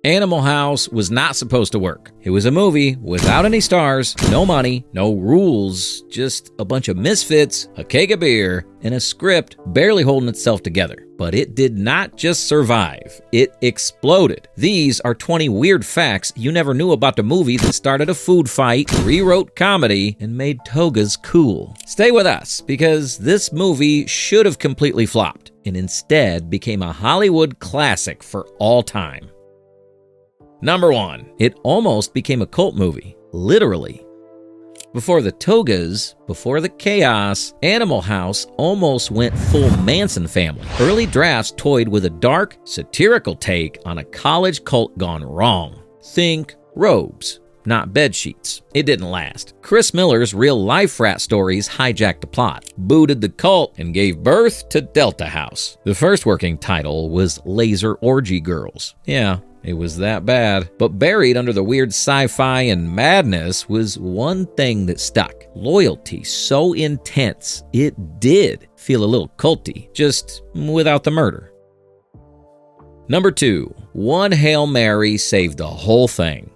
Animal House was not supposed to work. It was a movie without any stars, no money, no rules, just a bunch of misfits, a keg of beer, and a script barely holding itself together. But it did not just survive, it exploded. These are 20 weird facts you never knew about the movie that started a food fight, rewrote comedy, and made togas cool. Stay with us, because this movie should have completely flopped, and instead became a Hollywood classic for all time. Number 1. It almost became a cult movie, literally. Before the togas, before the chaos, Animal House almost went full Manson Family. Early drafts toyed with a dark, satirical take on a college cult gone wrong. Think robes, not bedsheets. It didn't last. Chris Miller's real-life frat stories hijacked the plot, booted the cult, and gave birth to Delta House. The first working title was Laser Orgy Girls. Yeah, it was that bad. But buried under the weird sci-fi and madness was one thing that stuck. Loyalty so intense, it did feel a little culty, just without the murder. Number 2. One Hail Mary saved the whole thing.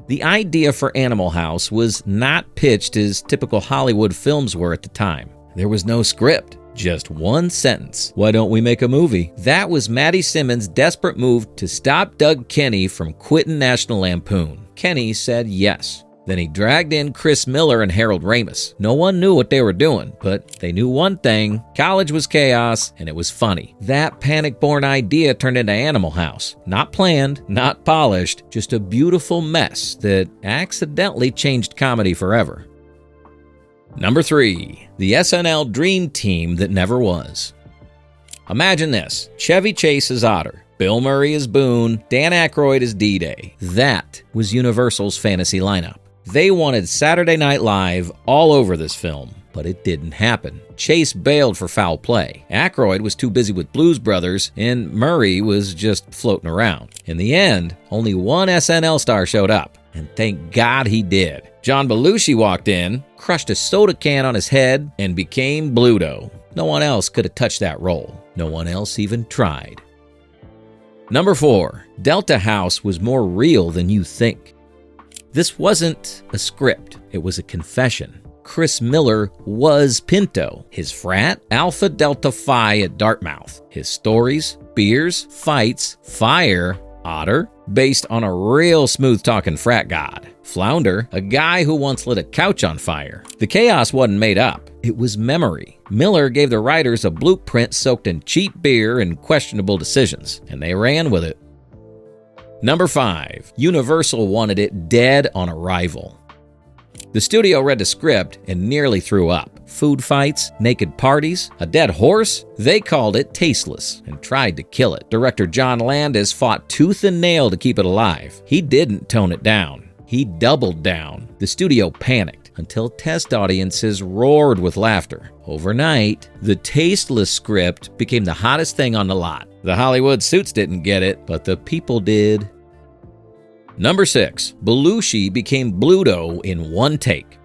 The idea for Animal House was not pitched as typical Hollywood films were at the time. There was no script. Just one sentence. Why don't we make a movie? That was Maddie Simmons' desperate move to stop Doug Kenney from quitting National Lampoon. Kenney said yes. Then he dragged in Chris Miller and Harold Ramis. No one knew what they were doing, but they knew one thing: college was chaos, and it was funny. That panic-born idea turned into Animal House. Not planned, not polished, just a beautiful mess that accidentally changed comedy forever. Number 3. The SNL Dream Team that never was. Imagine this: Chevy Chase as Otter, Bill Murray as Boone, Dan Aykroyd as D-Day. That was Universal's fantasy lineup. They wanted Saturday Night Live all over this film, but it didn't happen. Chase bailed for foul play. Aykroyd was too busy with Blues Brothers, and Murray was just floating around. In the end, only one SNL star showed up, and thank God he did. John Belushi walked in, crushed a soda can on his head, and became Blutoo. No one else could have touched that role. No one else even tried. Number 4. Delta House was more real than you think. This wasn't a script, it was a confession. Chris Miller was Pinto. His frat, Alpha Delta Phi at Dartmouth. His stories, beers, fights, fire, Otter, based on a real smooth-talking frat god. Flounder, a guy who once lit a couch on fire. The chaos wasn't made up, it was memory. Miller gave the writers a blueprint soaked in cheap beer and questionable decisions, and they ran with it. Number 5. Universal wanted it dead on arrival. The studio read the script and nearly threw up. Food fights, naked parties, a dead horse. They called it tasteless and tried to kill it. Director John Landis fought tooth and nail to keep it alive. He didn't tone it down. He doubled down. The studio panicked until test audiences roared with laughter. Overnight, the tasteless script became the hottest thing on the lot. The Hollywood suits didn't get it, but the people did. Number 6. Belushi became Blutoo in one take.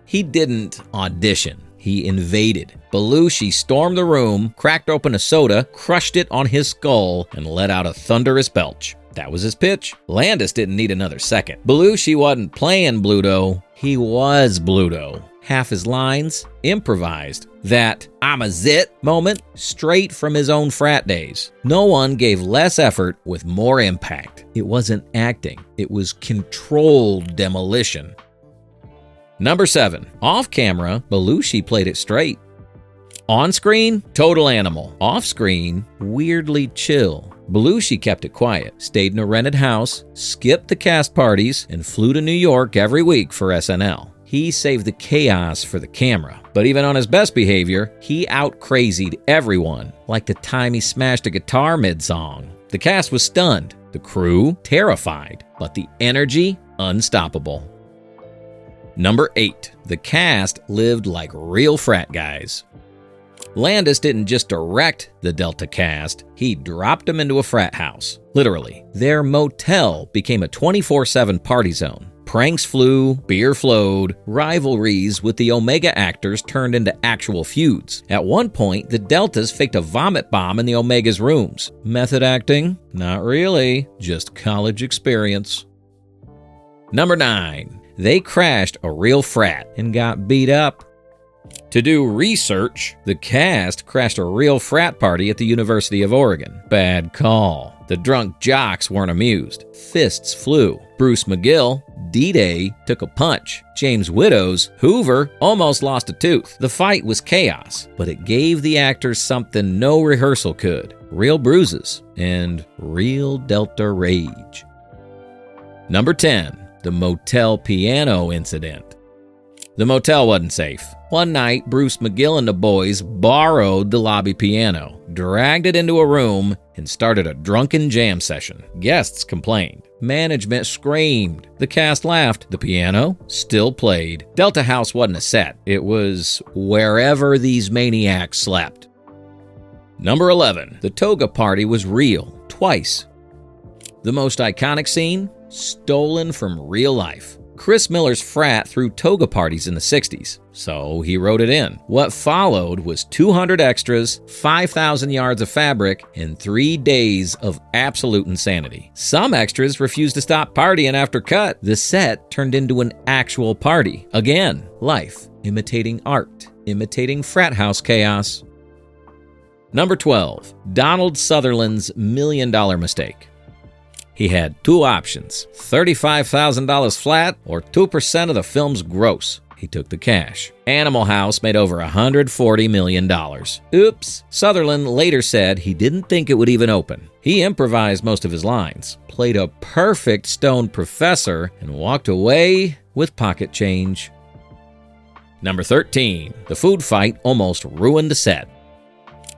He didn't audition. He invaded. Belushi stormed the room, cracked open a soda, crushed it on his skull, and let out a thunderous belch. That was his pitch. Landis didn't need another second. Belushi wasn't playing Blutoo. He was Blutoo. Half his lines, improvised. That "I'm a zit" moment, straight from his own frat days. No one gave less effort with more impact. It wasn't acting. It was controlled demolition. Number 7. Off camera, Belushi played it straight. On screen, total animal. Off screen, weirdly chill. Belushi kept it quiet, stayed in a rented house, skipped the cast parties, and flew to New York every week for SNL. He saved the chaos for the camera. But even on his best behavior, he out-crazied everyone, like the time he smashed a guitar mid-song. The cast was stunned, the crew terrified, but the energy unstoppable. Number 8. The cast lived like real frat guys. Landis didn't just direct the Delta cast, he dropped them into a frat house. Literally. Their motel became a 24/7 party zone. Pranks flew, beer flowed, rivalries with the Omega actors turned into actual feuds. At one point, the Deltas faked a vomit bomb in the Omega's rooms. Method acting? Not really, just college experience. Number 9. They crashed a real frat and got beat up. To do research, the cast crashed a real frat party at the University of Oregon. Bad call. The drunk jocks weren't amused. Fists flew. Bruce McGill, D-Day, took a punch. James Widows, Hoover, almost lost a tooth. The fight was chaos, but it gave the actors something no rehearsal could. Real bruises and real Delta rage. Number 10. The Motel piano incident. The motel wasn't safe. One night, Bruce McGill and the boys borrowed the lobby piano, dragged it into a room, and started a drunken jam session. Guests complained. Management screamed. The cast laughed. The piano still played. Delta House wasn't a set. It was wherever these maniacs slept. Number 11. The Toga Party was real. Twice. The most iconic scene? Stolen from real life. Chris Miller's frat threw toga parties in the 60s, so he wrote it in. What followed was 200 extras, 5,000 yards of fabric, and 3 days of absolute insanity. Some extras refused to stop partying after cut. The set turned into an actual party. Again, life, imitating art, imitating frat house chaos. Number 12. Donald Sutherland's $1 million mistake. He had 2 options, $35,000 flat or 2% of the film's gross. He took the cash. Animal House made over $140 million. Oops. Sutherland later said he didn't think it would even open. He improvised most of his lines, played a perfect stoned professor, and walked away with pocket change. Number 13. The food fight almost ruined the set.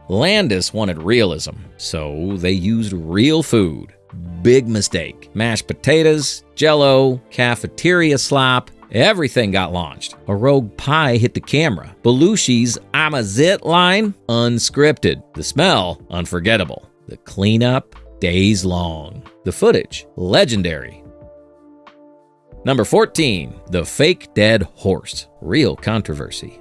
Landis wanted realism, so they used real food. Big mistake. Mashed potatoes, Jell-O, cafeteria slop, everything got launched. A rogue pie hit the camera. Belushi's "I'm a zit" line, unscripted. The smell, unforgettable. The cleanup, days long. The footage, legendary. Number 14. The fake dead horse. Real controversy.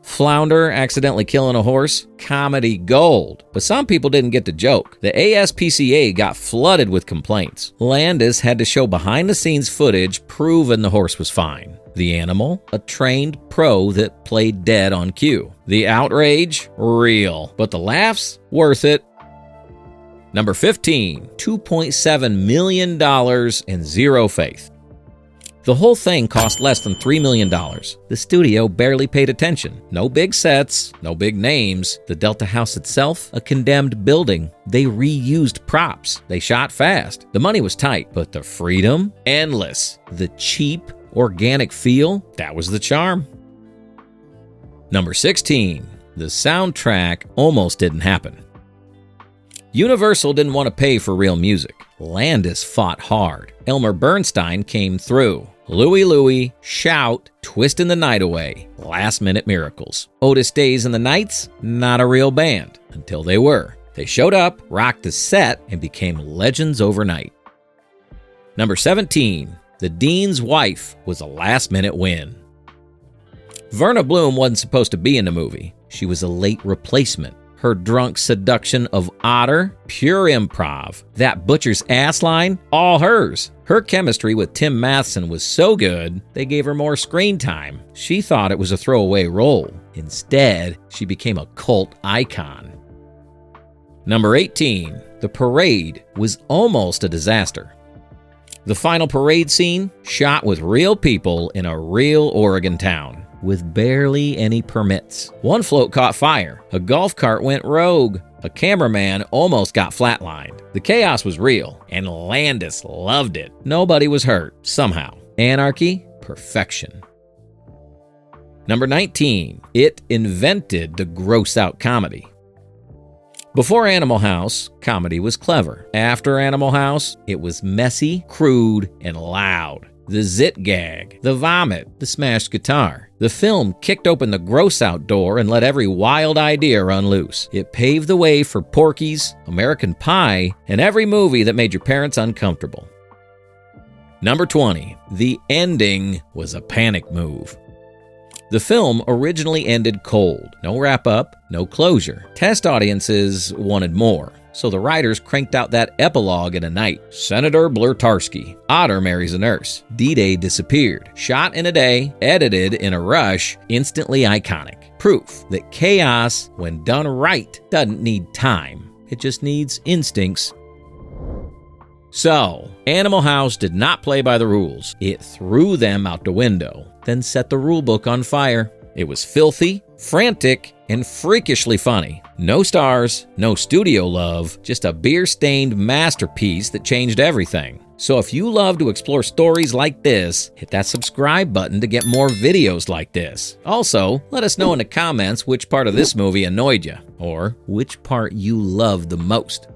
Flounder accidentally killing a horse? Comedy gold. But some people didn't get the joke. The ASPCA got flooded with complaints. Landis had to show behind-the-scenes footage proving the horse was fine. The animal? A trained pro that played dead on cue. The outrage? Real. But the laughs? Worth it. Number 15. $2.7 million and zero faith. The whole thing cost less than $3 million. The studio barely paid attention. No big sets, no big names. The Delta House itself, a condemned building. They reused props. They shot fast. The money was tight, but the freedom? Endless. The cheap, organic feel? That was the charm. Number 16. The soundtrack almost didn't happen. Universal didn't want to pay for real music. Landis fought hard. Elmer Bernstein came through. Louie Louie, Shout, Twistin' the Night Away, last-minute miracles. Otis Days and the Nights, not a real band, until they were. They showed up, rocked the set, and became legends overnight. Number 17. The Dean's Wife was a last-minute win. Verna Bloom wasn't supposed to be in the movie. She was a late replacement. Her drunk seduction of Otter, pure improv. That butcher's ass line, all hers. Her chemistry with Tim Matheson was so good, they gave her more screen time. She thought it was a throwaway role. Instead, she became a cult icon. Number 18. The parade was almost a disaster. The final parade scene, shot with real people in a real Oregon town, with barely any permits. One float caught fire. A golf cart went rogue. A cameraman almost got flatlined. The chaos was real, and Landis loved it. Nobody was hurt, somehow. Anarchy, perfection. Number 19. It invented the gross-out comedy. Before Animal House, comedy was clever. After Animal House, it was messy, crude, and loud. The zit gag, the vomit, the smashed guitar. The film kicked open the gross-out door and let every wild idea run loose. It paved the way for Porky's, American Pie, and every movie that made your parents uncomfortable. Number 20. The ending was a panic move. The film originally ended cold. No wrap-up, no closure. Test audiences wanted more, so the writers cranked out that epilogue in a night. Senator Blurtarsky. Otter marries a nurse. D-Day disappeared. Shot in a day, edited in a rush, instantly iconic. Proof that chaos, when done right, doesn't need time. It just needs instincts. So, Animal House did not play by the rules. It threw them out the window, then set the rulebook on fire. It was filthy, frantic, and freakishly funny. No stars, no studio love, just a beer-stained masterpiece that changed everything. So if you love to explore stories like this, hit that subscribe button to get more videos like this. Also, let us know in the comments which part of this movie annoyed you, or which part you loved the most.